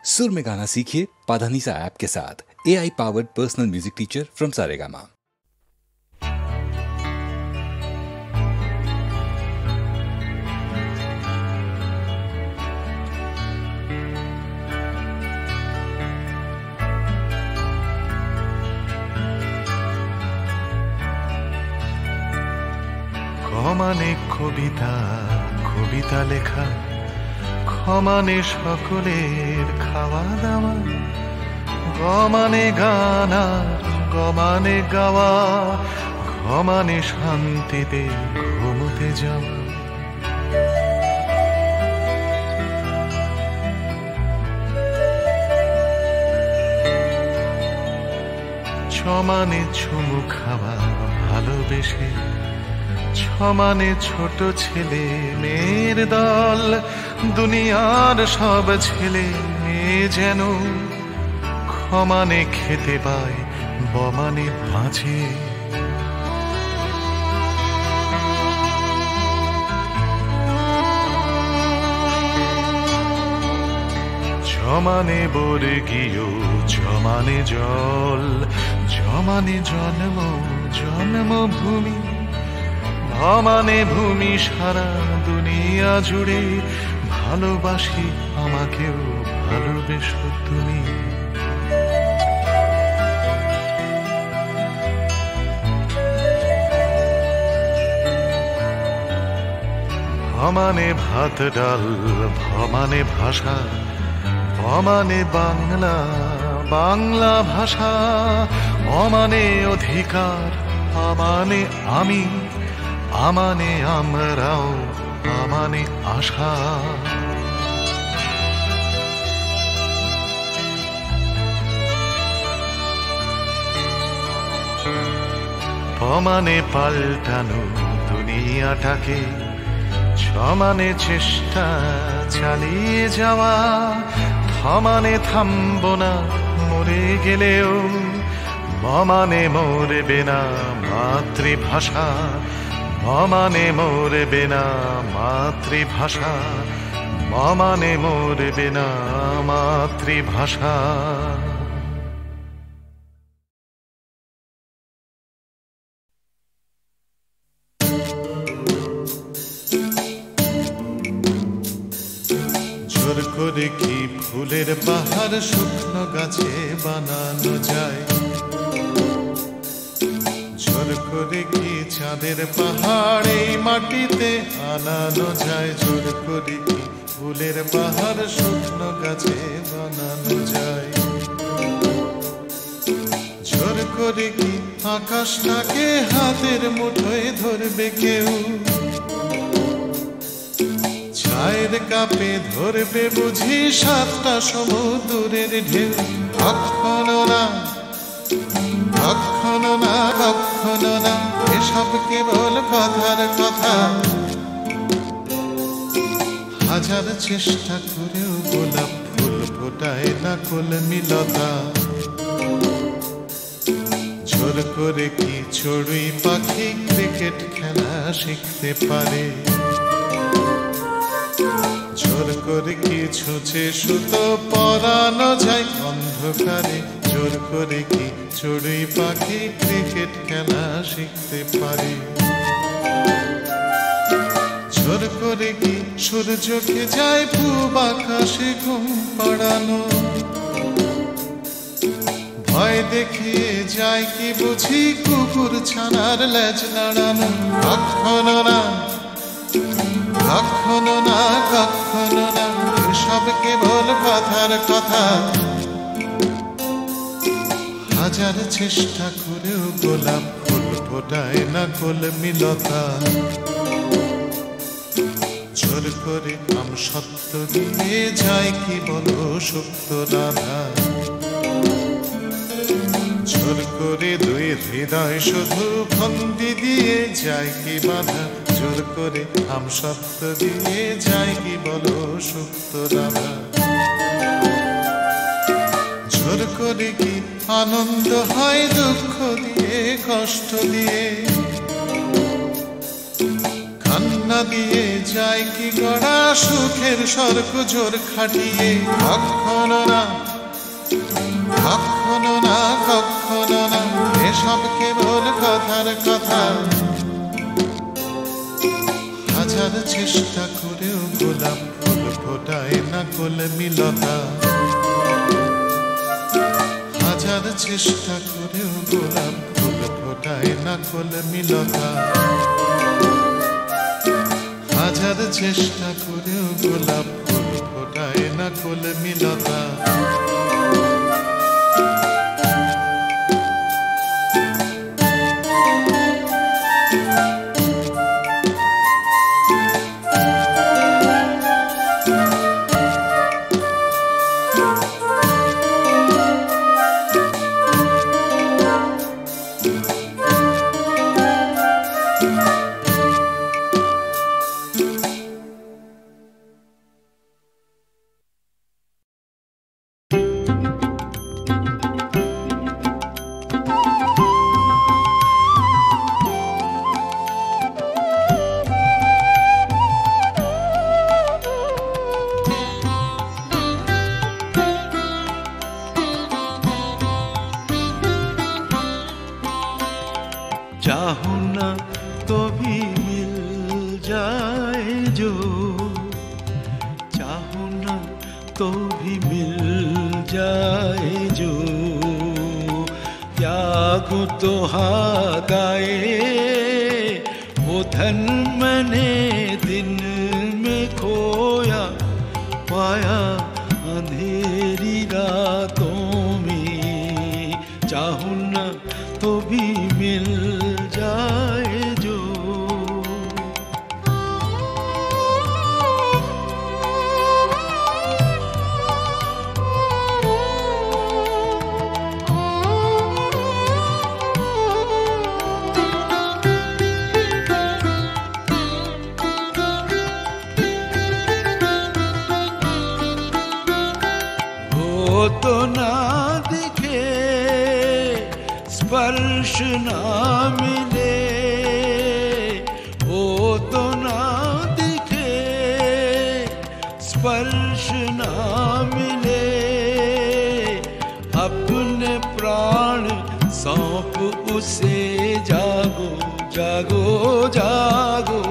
सुर में गाना सीखिए पाधानीसा ऐप के साथ। AI powered personal music teacher from Saregama. ক্ষমানে কবিতা কবিতা লেখা, ক্ষমানে সকলের খাওয়া দাওয়া, গমানে গান আর গমানে গাওয়া, ঘমানে শান্তিতে ঘুমোতে যাওয়া। ছমানে চুমু খাওয়া ভালোবেসে, ছমানে ছোট ছেলে মেয়ের দল, দুনিয়ার সব ছেলে মেয়ে যেন ক্ষমানে খেতে পায় বমানে বাঁচে। জমানে বর্গীয় জমানে জল, জমানে জন্ম জন্মভূমি, ভমানে ভূমি সারা দুনিয়া জুড়ে, ভালোবাসি আমাকেও ভালোবেসো তুমি। ভমানে ভাত ডাল ভমানে ভাষা, ভমানে বাংলা বাংলা ভাষা, অমানে অধিকার আমানে আমি, আমানে আমরাও আমানে আশা। পমানে পাল্টানো দুনিয়াটাকে, সমানে চেষ্টা চালিয়ে যাওয়া, থমানে থামব না মরে গেলেও, মমানে মরবে না মাতৃভাষা, মমানে মরবে না মাতৃভাষা, মমানে মরবে না মাতৃভাষা। জোর করে কি ফুলের বাহার শুকনো গাছে বানানো যায়, জোর করে কি চাঁদের পাহাড় এই মাটিতে আনানো যায়, জোর করে কি ফুলের বাহার শুকনো গাছে বানানো যায়, জোর করে কি আকাশটাকে হাতের মুঠোয় ধরবে কেউ, চায়ের কাপে ধরবে বুঝি সাতটা সমুদ্রের ঢেউ। কখনো না কখনো না কখনো না, এসব কেবল কথার কথা, হাজার চেষ্টা করেও গোলাপ ফুল ফোটায় না কলমিলতা, জোর করে কি চড়ুই পাখি ক্রিকেট খেলা শিখতে পারে, জোর করে কি ছুঁচে সুতো পরানো যায় অন্ধকারে, জোর করে কি চড়ুই পাখি ক্রিকেট খেলা শিখতে পারে, জোর করে কি সূর্যকে যায় পূব আকাশে ঘুম পাড়ানো, ভয় দেখিয়ে যায় কি বুঝি কুকুর ছানার লেজ নাড়ানো। কখনো না কখনো না কখনো না, এসব কেবল কথার কথা, হাজার চেষ্টা করেও গোলাপ ফুল ফোটায় না কলমিলতা, জোর করে আম সত্য দিয়ে যায় কি বলো সুপ্ত রাধা, জোর করে দুই হৃদয় শুধু ফন্দি দিয়ে যায় কি বাধা, জোর করে আম সত্য দিয়ে যায় কি বলো সুপ্ত রাধা, জোর করে কি আনন্দ হয় দুঃখ দিয়ে কষ্ট দিয়ে, কান্না দিয়ে যায় কি গড়া সুখের স্বর্গ জোর খাটিয়ে। কখনো না রাখার কথা, হাজার চেষ্টা করেও গোলাপ ফুল ফোটায় না কলমিলতা। হাজার চেষ্টা করেও গোলাপ ফুল ফোটায় না কলমিলতা। হাজার চেষ্টা করেও গোলাপ ফুল ফোটায় না কলমিলতা। चाहो ना तो भी मिल जाए जो, चाहो ना तो भी मिल जाए जो, त्यागो तो हाथ आए वो धन मैंने दिन में खोया पाया अंधेरी रातों में। चाहो ना तो भी मिल जाए जो, वो तो ना दिखे स्पर्श ना मिले, वो तो ना दिखे स्पर्श ना मिले, अपने प्राण सौंप उसे जागो जागो जागो।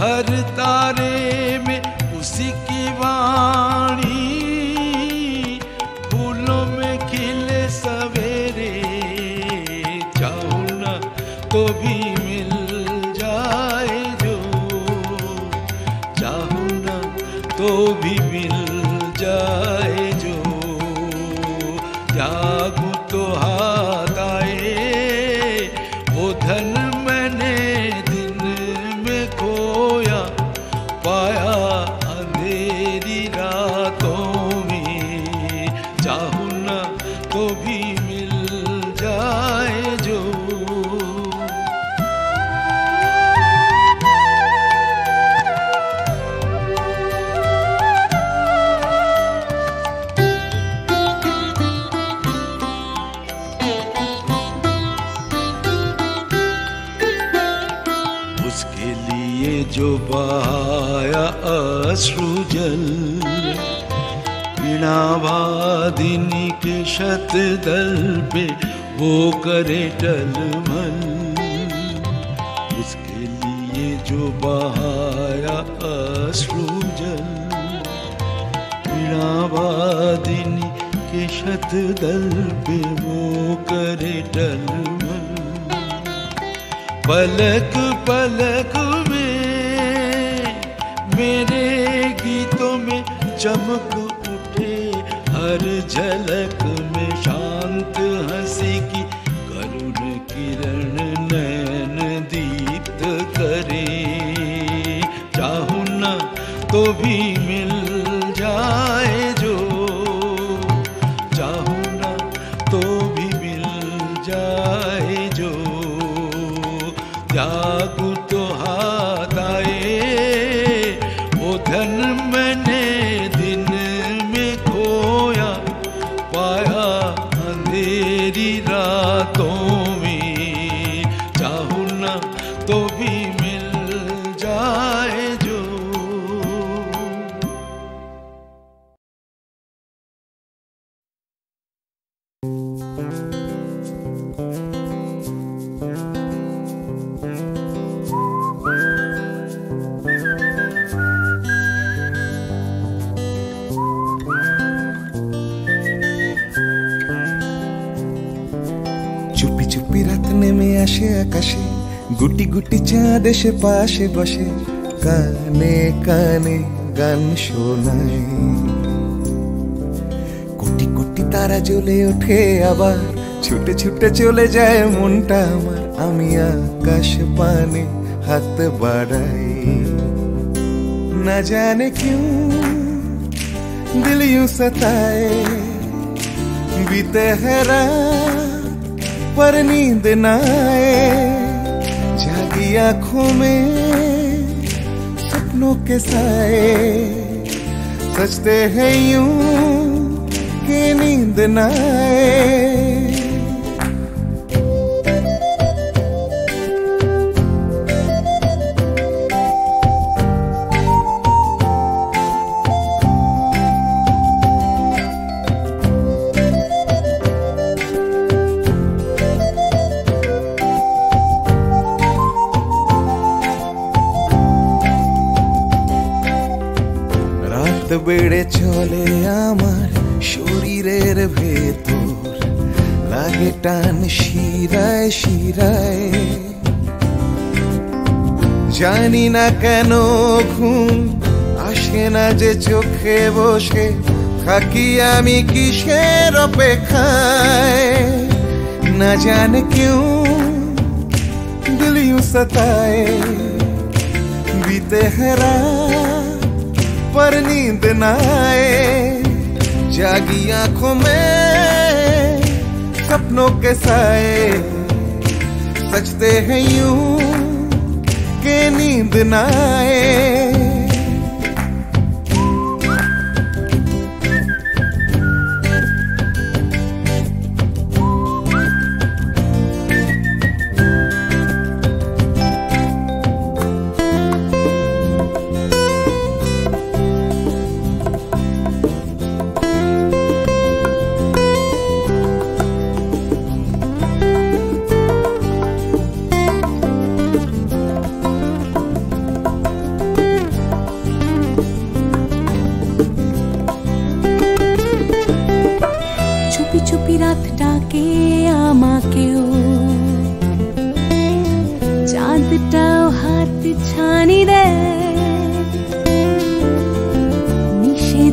हर तारे में उसी की वाणी, फूलों में खिले सवेरे। चाहो ना तो भी मिल जाए जो, चाहो ना तो भी मिल जाए जो, जागूं तो हाथ आए वो धन मैंने दिन में खोया पाया अंधेरी रातों में। चाहो ना तो भी मिल जाए जो, उसके लिए जो बहाया अश्रु जल, वीणावादिनी के शतदल पे वो करे टलमल। उसके लिए जो बहाया अश्रु जल, वीणावादिनी के शतदल पे वो करे टलमल। पलक पलक में मेरे गीतों में चमक उठे, हर झलक में शांत हंसी की करुण किरण नैन दीप्त करे। चाहो ना तो भी मिल जाए जो, चाहो ना तो भी मिल जाए जो, त्यागूं तो हाथ आए वो धन मैंने दिन में खोया पाया अंधेरी रातों में। चाहो ना तो भी मिल जाए जो, নিশে আকাশে গুটি গুটি চাঁদ এসে পাশে বসে কানে কানে গান শোনায়। কোটি কোটি তারা জ্বলে ওঠে আবার ছুটে ছুটে চলে যায় মনটা আমার। আমি আকাশ পানে হাত বাড়াই। না জানে क्यों दिल यूं सताए, बीते है रात पर नींद न आए। जागी आंखों में सपनों के साए, सजते हैं यूं कि नींद न आए। বেড়ে চলে আমার শরীরের ভেতর, লাগে টান শিরায় শিরায়। জানি না কেন ঘুম আসে না যে চোখে বসে থাকি আমি কিসের অপেক্ষায়। না জানে क्यों दिल यूं सताए, बीते है रात पर नींद न आए। जागी आंखों में सपनों के साए, सजते हैं यूं कि नींद न आए।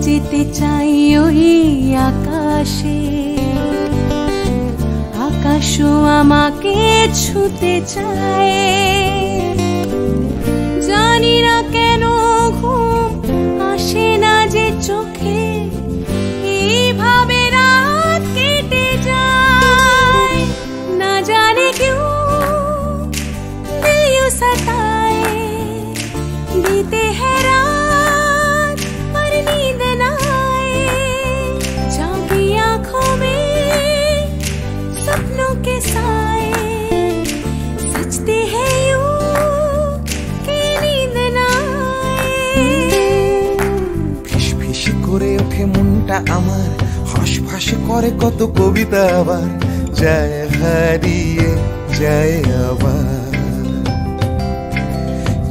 যেতে চাই ওই আকাশে, আকাশও আমাকে ছুতে চায়। জানি না কেন ঘুম আসে না যে চোখে, এইভাবে রাত কেটে যায়। না জানে क्यों दिल यूं सताए, बीते है रात पर नींद न आए। जागी आंखों में सपनों के साए, सजते हैं यूं कि नींद न आए। ফিস ফিস করে ওঠে মনটা আমার, হাসফাস করে কত কবিতা আবার যায় হারিয়ে যায় আবার।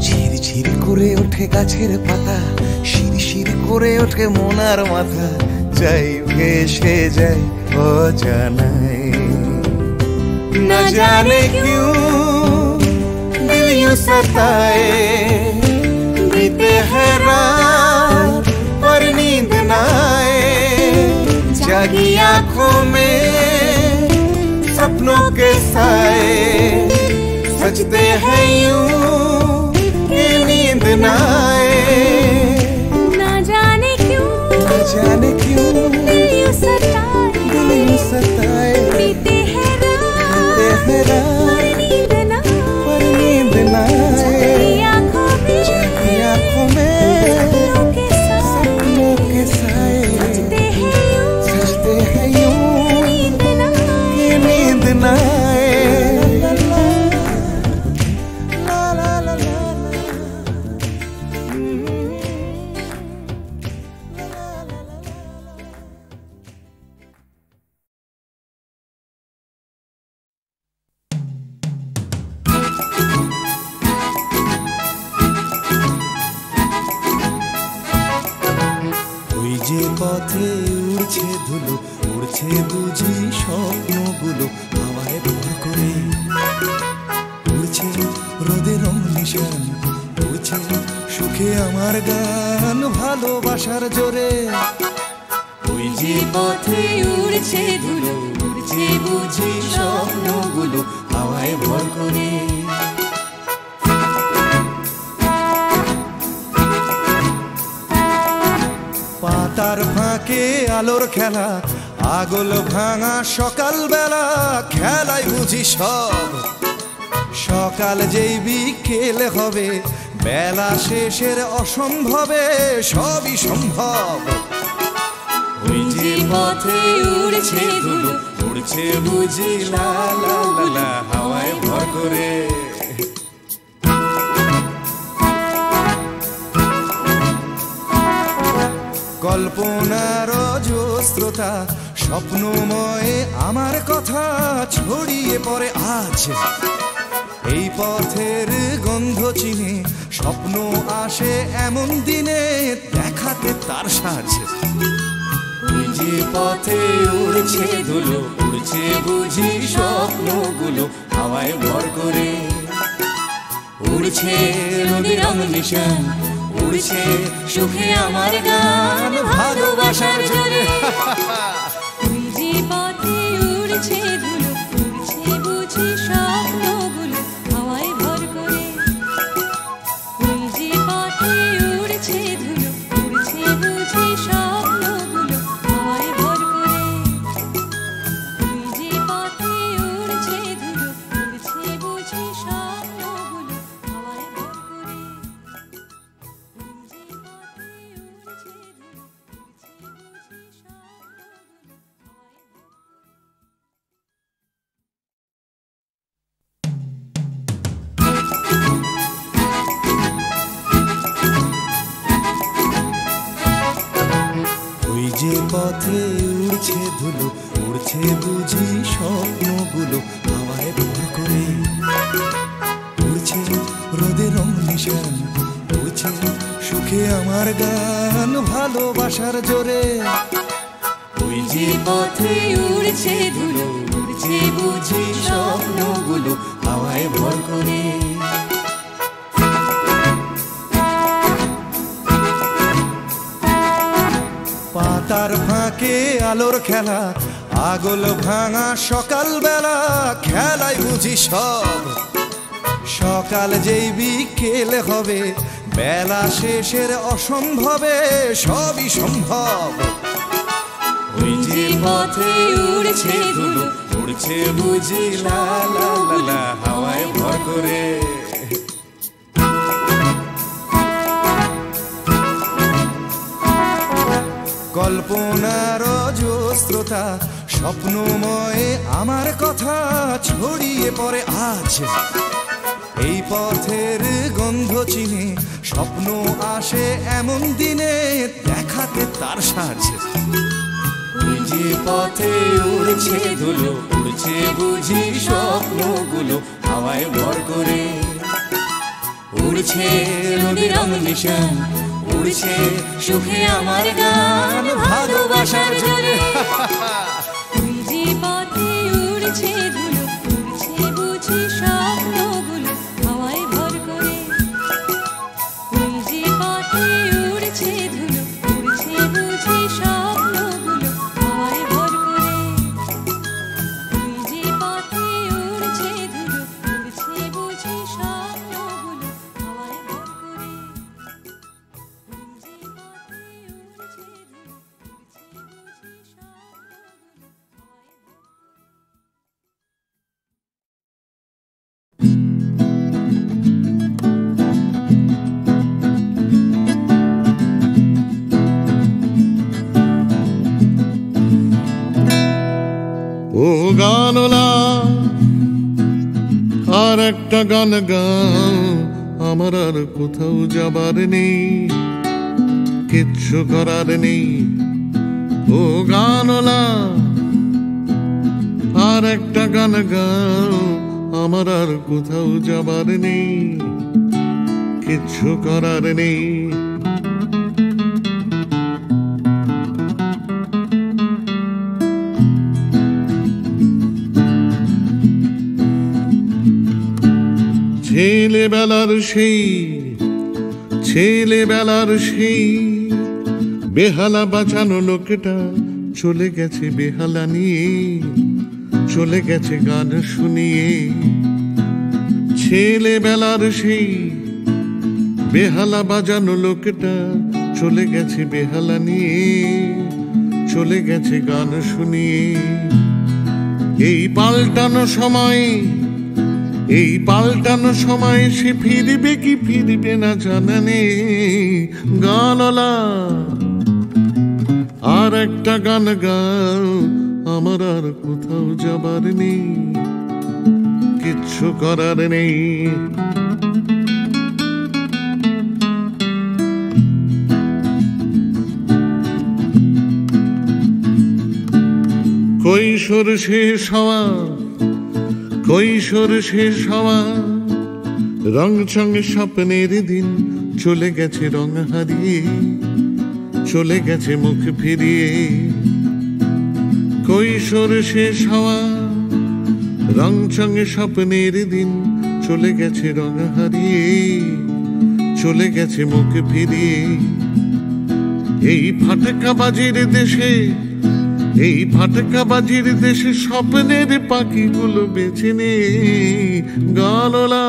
ঝিরঝির করে ওঠে গাছের পাতা, শিরশির করে ওঠে মনার মাথা, যাই ভেসে যায় অজানায়। না জানে क्यों दिल यूं सताए, बीते है रात पर नींद न आए। जागी आंखों में सपनों के साए, सजते हैं यूं कि नींद न आए। ना जाने क्यों दिल यूं सताए, बीते है रात पर नींद न आए। जागी आंखों में सपनों के साए, सजते हैं यूं नींद न कि नींद न आए। ला ला ला ला ওই যে পথে উড়ছে ধুলো, উড়ছে বুঝি স্বপ্নগুলো আমায় ভর করে। উড়ছে রোদের নিশান, উড়ছে সুখে আমার গান ভালোবাসার জোরে। ওই যে পথে উড়ছে ধুলো, উড়ছে বুঝি স্বপ্নগুলো হাওয়ায় ভর করে। পাতার ফাঁকে আলোর খেলা, আগল ভাঙা সকালবেলা, খেলায় বুঝি সব। সকাল যেই বিকেল হবে, বেলা শেষের অসম্ভবে সবই সম্ভব। ওই যে পথে উড়ছে ধুলো, উড়ছে বুঝি লা লা লা লা হাওয়ায় ভর করে। কল্পনার অজস্রতা, স্বপ্নময় আমার কথা ছড়িয়ে পড়ে আজ। এই পথের গন্ধ চিনে স্বপ্ন আসে এমন দিনে, দেখাতে তার সাজ। ওই যে পথে উড়ছে ধুলো, উড়ছে বুঝি স্বপ্নগুলো হাওয়ায় ভর করে। উড়ছে রোদের নিশান, উড়ছে সুখে আমার গান ভালোবাসার জোরে। ওই যে পথে উড়ছে ধুলো, উড়ছে বুঝি স্বপ্নগুলো হাওয়ায় ভর করে। ওই যে পথে উড়ছে ধুলো, উড়ছে বুঝি স্বপ্নগুলো হাওয়ায় ভর করে। ওই যে পথে উড়ছে ধুলো, উড়ছে বুঝি স্বপ্নগুলো হাওয়ায় ভর করে। ওই যে পথে উড়ছে ধুলো, উড়ছে বুঝি স্বপ্নগুলো হাওয়ায় ভর করে। উড়ছে রোদের নিশান, উড়ছে সুখে আমার গান ভালোবাসার জোরে। ওই যে পথে উড়ছে ধুলো, উড়ছে বুঝি স্বপ্নগুলো হাওয়ায় ভর করে। পাতার ফাঁকে আলোর খেলা, আগল ভাঙা সকালবেলা, খেলায় বুঝি সব। সকাল যেই বিকেল হবে, বেলা শেষের অসম্ভবে সবই সম্ভব। ওই যে পথে উড়ছে ধুলো, উড়ছে বুঝি লা লা লা লা হাওয়ায় ভর করে। কল্পনার অজস্রতা, স্বপ্নময় আমার কথা ছড়িয়ে পড়ে আজ। এই পথের গন্ধ চিনে স্বপ্ন আসে এমন দিনে, দেখাতে তার সাজ। ওই যে পথে উড়ছে ধুলো, উড়ছে বুঝি স্বপ্নগুলো হাওয়ায় ভর করে। উড়ছে রোদের নিশান, উড়ছে সুখে আমার গান ভালোবাসার জোরে। ওই যে পথে উড়ছে ধুলো, উড়ছে বুঝি স্বপ্নগুলো হাওয়ায় ভর করে। ওই যে পথে উড়ছে ধুলো, উড়ছে বুঝি স্বপ্নগুলো হাওয়ায় ভর করে। ওই যে পথে উড়ছে ধুলো, উড়ছে বুঝি স্বপ্নগুলো হাওয়ায় ভর করে। ও গানলা আর একটা গান গাও, আমার আর কোথাও যাবার নেই, কিচ্ছু করার নেই। ও গানলা আর একটা গান গাও, আমার আর কোথাও যাবার নেই, কিচ্ছু করার নেই। ছেলেবেলার সেই বেহালা বাজানো লোকটা চলে গেছে বেহালা নিয়ে, চলে গেছে গান শুনিয়ে। ছেলেবেলার সেই বেহালা বাজানো লোকটা চলে গেছে বেহালা নিয়ে, চলে গেছে গান শুনিয়ে। এই পাল্টানো সময় সে ফিরবে কি ফিরবে না জানা নেই। গানলা আর একটা গান গাও, আমার আর কোথাও যাবার নেই, কিচ্ছু করার নেই। কৈশোর শেষ হওয়া রং চঙে স্বপ্নের দিন চলে গেছে রং হারিয়ে, চলে গেছে মুখ ফিরিয়ে। কৈশোর শেষ হওয়া রং চঙে স্বপ্নের দিন চলে গেছে রং হারিয়ে, চলে গেছে মুখ ফিরিয়ে। এই ফাটকাবাজির দেশে স্বপ্নের পাখিগুলো বেছে নে। গানলা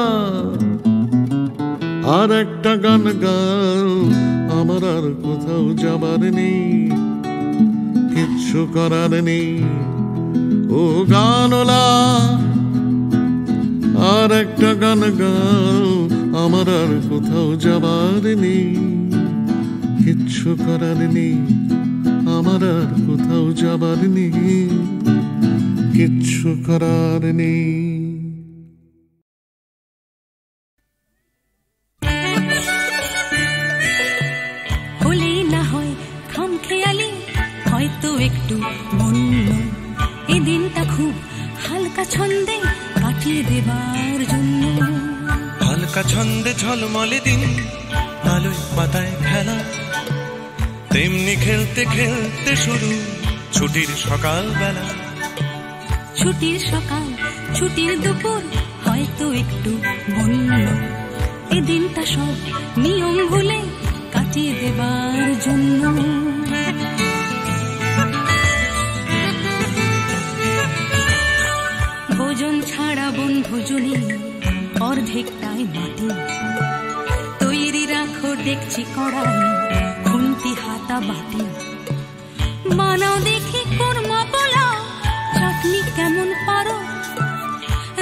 আর একটা গান গাও, আমার আর কোথাও যাবার নেই, কিচ্ছু করার নেই। ও গানলা আর একটা গান গাও, আমার আর কোথাও যাবার নেই, কিচ্ছু করার নেই, আমার আর কোথাও যাবার নেই, কিচ্ছু করার নেই। হলে না হয় খামখেয়ালি, হয়তো একটু বন্য, এই দিনটা খুব হালকা ছন্দে কাটিয়ে দেবার জন্য। হালকা ছন্দে ঝলমলে দিন, আলোয় পাতায় খেলা, তেমনি খেলতে খেলতে শুরু ছুটির সকাল বেলা। ছুটির সকাল, ছুটির দুপুর, হয়তো একটু বন্য, এই দিনটা সব নিয়ম ভুলে কাটিয়ে দেবার জন্য। ভোজন ছাড়া বনভোজনে অর্ধেকটাই মাটি, তৈরি রাখো ডেকচি কড়াই, খুন্তি হাতা বাটি। বানাও দেখি কোরমা পোলাও, চাটনি কেমন পারো,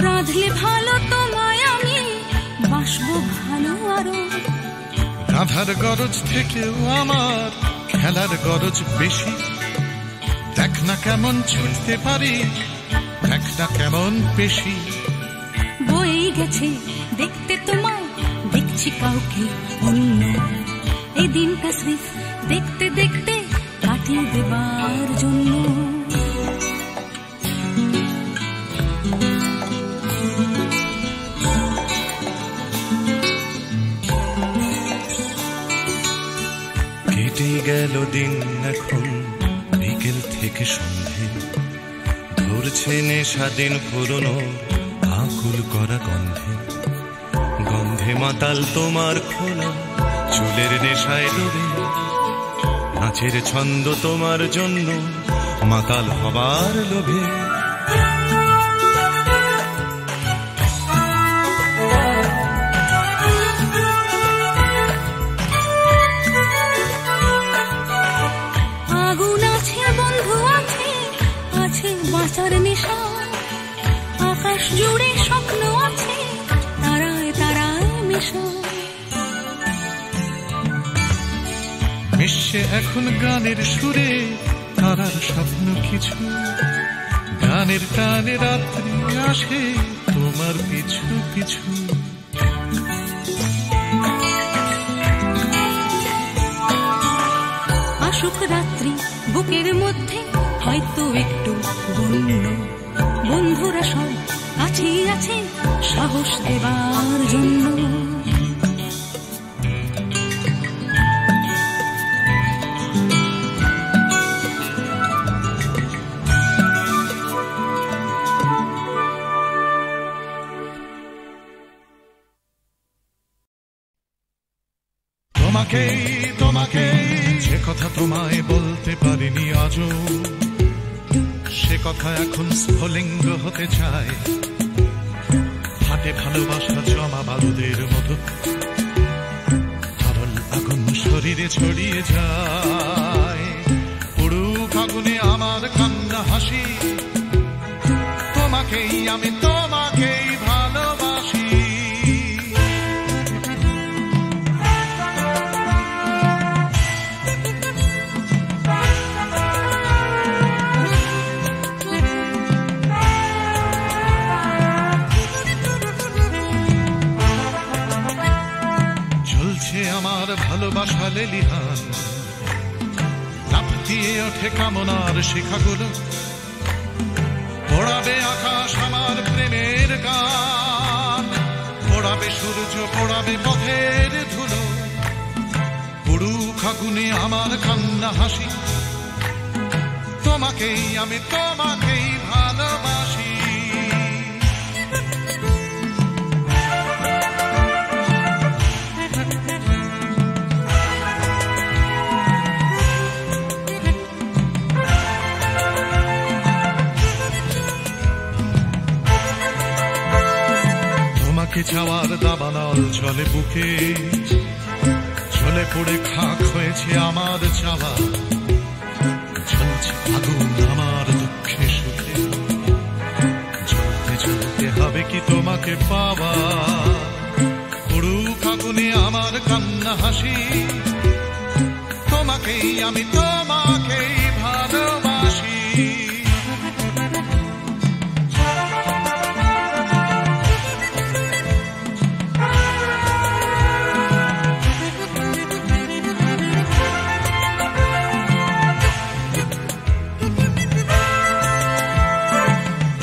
রাঁধলে ভালো তোমায় আমি বাসবো ভালো আরো। রাধার গরজ থেকেও আমার খেলার গরজ বেশি, দেখ না কেমন ছুটতে পারি, দেখ না কেমন পেশি। বয়ে গেছে দেখতে তোমায়, দেখছি কাউকে অন্য, এই দিনটা স্রেফ দেখতে দেখতে কাটিয়ে দেবার জন্য। কেটে গেল দিন এখন বিকেল থেকে সন্ধে, ধরছে নেশা দিন পুরনো আকুল করা গন্ধে। গন্ধে মাতাল তোমার খোলা চুলের নেশায় ডুবে, নাচের ছন্দ তোমার জন্য মাতাল হবার লোভে। আগুন আছে, বন্ধু আছে, আছে বাঁচার নেশা, আকাশ জুড়ে স্বপ্ন আছে, তারায় তারায় মেশা। মিশে এখন গানের সুরে তারার স্বপ্ন কিছু, গানের টানে রাত্রি আসে তোমার পিছু পিছু। আসুক রাত্রি বুকের মধ্যে, হয়তো একটু বন্য, বন্ধুরা সব কাছেই আছে সাহস দেবার জন্য। তোমাকেই তোমাকেই যে কথা তোমায় বলতে পারিনি আজও, সে কথা এখন স্ফুলিঙ্গ হতে চায়। হাতে ভালোবাসা জমা বারুদের মতো, তরল আগুন শরীরে ছড়িয়ে যায়। পুরুক আগুনে আমার কান্না হাসি, তোমাকেই আমি তোমাকেই ভালোবাসি। আমার ভালোবাসা লেলিহান, লাফ দিয়ে ওঠে কামনার শিখাগুলো, পোড়াবে আকাশ আমার প্রেমের গান, পোড়াবে সূর্য পোড়াবে পথের ধুলো। পুরুক আগুনে আমার কান্না হাসি, তোমাকেই আমি তোমাকেই ভালোবাসি। যাওয়ার দাবানল চলে বুকে, চলে পড়ে খাক হয়েছে আমার চাওয়া। চলছে আগুন আমার দুঃখে সুখে, চলতে চলতে হবে কি তোমাকে পাওয়া। পুরুক আগুনে আমার কান্না হাসি, তোমাকেই আমি তোমাকেই ভালোবাসি।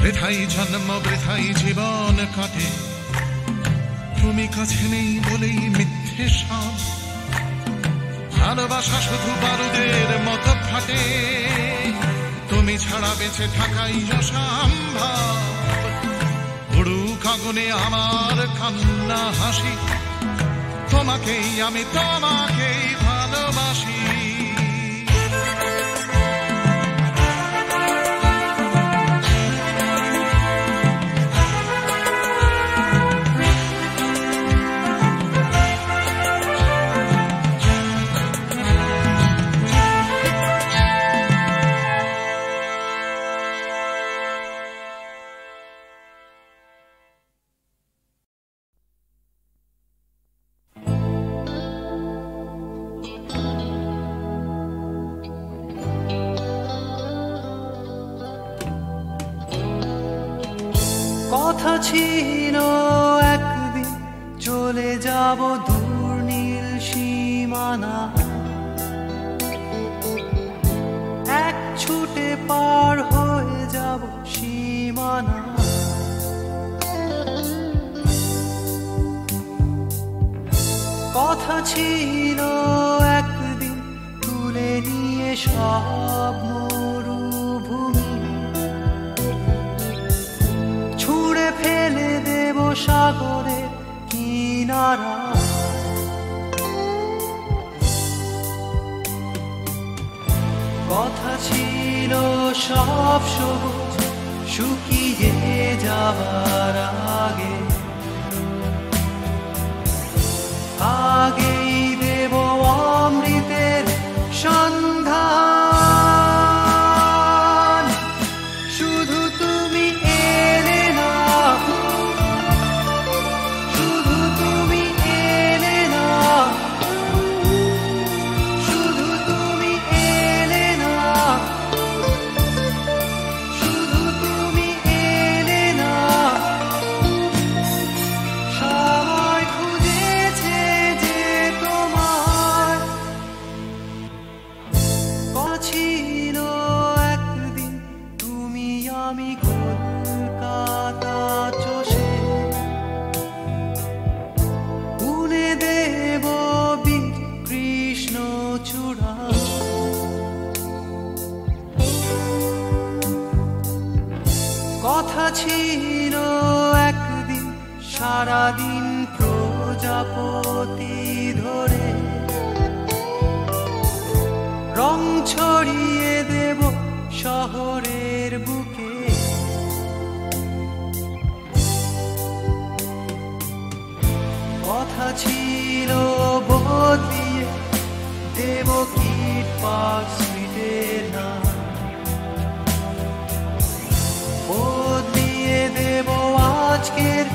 বৃথাই জন্ম বৃথাই জীবন কাটে, তুমি কাছে নেই বলেই মিথ্যে সব। ভালোবাসা শুধু বারুদের মতো ফাটে, তুমি ছাড়া বেঁচে থাকাই অসম্ভব। পুরুক আগুনে আমার কান্না হাসি, তোমাকেই আমি তোমাকেই ভালোবাসি। কথা ছিল একদিন চলে যাব দূর নীল সীমানা, এক ছুটে পার হয়ে যাব সীমানা। কথা ছিল একদিন তুলে নিয়ে সব মরুভূমি, ছুঁড়ে ফেলে দেব সাগরের কিনারা। কথা ছিল সব সবুজ শুকিয়ে যাবার আগে, আগেই দেব অমৃতের সন্ধান। শুধু তুমি এলে না, শুধু তুমি এলে না, শুধু তুমি এলে না, শুধু তুমি এলে না। সবাই খুঁজেছে যে তোমার ছিল একদিন তুমি আমি কলকাতা চষে বুনে দেব কৃষ্ণ চূড়া। কথা ছিল একদিন সারাদিন প্রজাপতি ধরে রং ছড়িয়ে দেব শহরের বুকে। কথা ছিল বদলিয়ে দেব কিড পার্ক স্ট্রিটের নাম, বদলিয়ে দেব আজকের